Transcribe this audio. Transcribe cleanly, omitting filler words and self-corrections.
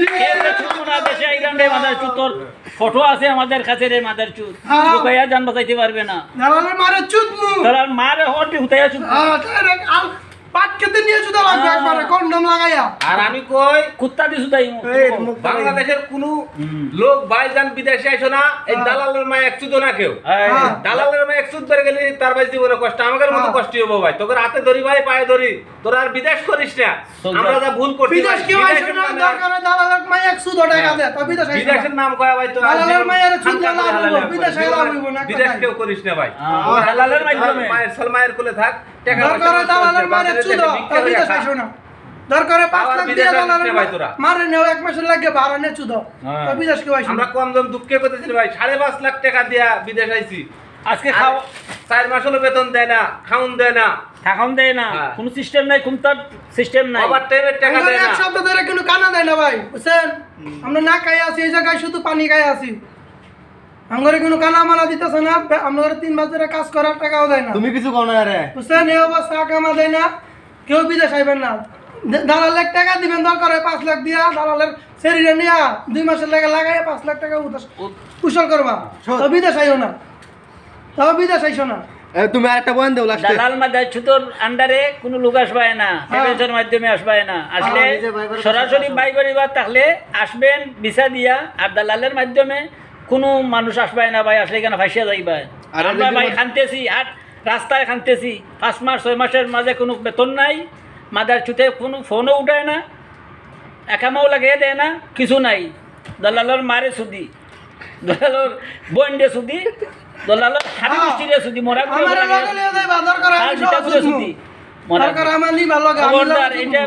দেশে আইলাম রে মাদার চুত, তোর ফটো আছে আমাদের কাছে রে মাদার চুত, লুকাইয়া জান বাঁচাইতে পারবে না। দালালের মারে চুদ মু তোর মারে হটি হুতাইয়া চুত। আর পাট খেতে নিয়ে চুদা লাগবে একবারে কন্ডম লাগাইয়া। আর আমি কই কুত্তা দিছু তাই বাংলাদেশের কোন লোক ভাইজান বিদেশে আইসো না, এই দালালের মায় একচুদো না কেউ। দালালের মায় একচুদ বেড়ে গেলে তার ভাই জীবনে কষ্ট, আমাদের মতো কষ্ট হবো ভাই। তোকে হাতে ধরি ভাই, পায়ে ধরি, তোরা আর বিদেশ করিস না। আমরা যা ভুল করছি বিদেশ কেউ আইছে না, দরকার দালালের মাই 100 টাকা দে তা বিদেশ আইছে। বিদেশের নাম কয়া ভাই, তো দালালের মায়ের চুদ লাভ হইব, বিদেশ লাভ হইব না। বিদেশ কেউ করিস না ভাই। হালালের মাধ্যমে মায়ের সালমায়ের কোলে থাক, টাকা দরকার দালালের মায়ের চুদ তা বিদেশ আইছো না। দরকার 5 লাখ দিয়ে দালালের মারে নেও, 1 মাসের লাগে ভাড়া নে চুদ তা বিদেশ কেউ আইছো। আমরা কম দাম দুঃখে করতেছি ভাই, 5.5 লাখ টাকা দিয়া বিদেশ আইছি। আজকে খাও 4 মাস হলো বেতন দেয় না, খাউন দেয় না, থাকাম দেয় না, কোনো সিস্টেম নাই, কোনটার সিস্টেম নাই। ওভার টাইমের টাকা দেয় না। এক সপ্তাহ ধরে কোনো কানা দেয় না ভাই, বুঝছেন? আমরা না খাই আছি, এই জায়গায় শুধু পানি খাই আছি। আমাদের কোনো কানা মানা দিতেছে না, আমাদের 3 মাস ধরে কাজ করার টাকাও দেয় না। তুমি কিছু কও না রে, বুঝছেন? এই অবস্থা কামা দেয় না, কেউ বিদেশ আইবেন না। দালালের টাকা দিবেন, দরকার 5 লাখ দিয়া দালালের শরীরে নিয়া 2 মাসের লাগে লাগাইয়া 5 লাখ টাকা কুশল করবা, তো বিদেশ আইও না, তো বিদেশ আইসো না। তুমি আরেকটা বয়ান দাও লাস্টে। দালাল মাদার চুতোর আন্ডারে কোনো লোক আসবায় না, পেমেন্টের মাধ্যমে আসবায় না। আসলে সরাসরি বাই পরিবার থাকলে আসবেন ভিসা দিয়া, আর দালালের মাধ্যমে কোনো মানুষ আসবায় না ভাই। আসলে এখানে ফাঁসিয়া যাইবা। আমরা ভাই খানতেছি, আর রাস্তায় খানতেছি, 5 মাস 6 মাসের মাঝে কোনো বেতন নাই, মাদার চুতে কোনো ফোনও উঠায় না, একামাও লাগিয়ে দেয় না, কিছু নাই। দালালের মারে সুদি, দালালের বন্ডে সুদি, দলালের খালি মিষ্টিরে সুদি, মরা করে আমার লাগলে দেবা, দরকার আমি সব সুদি। দরকার আমার নি ভালো লাগে, আমি খবরদার এটা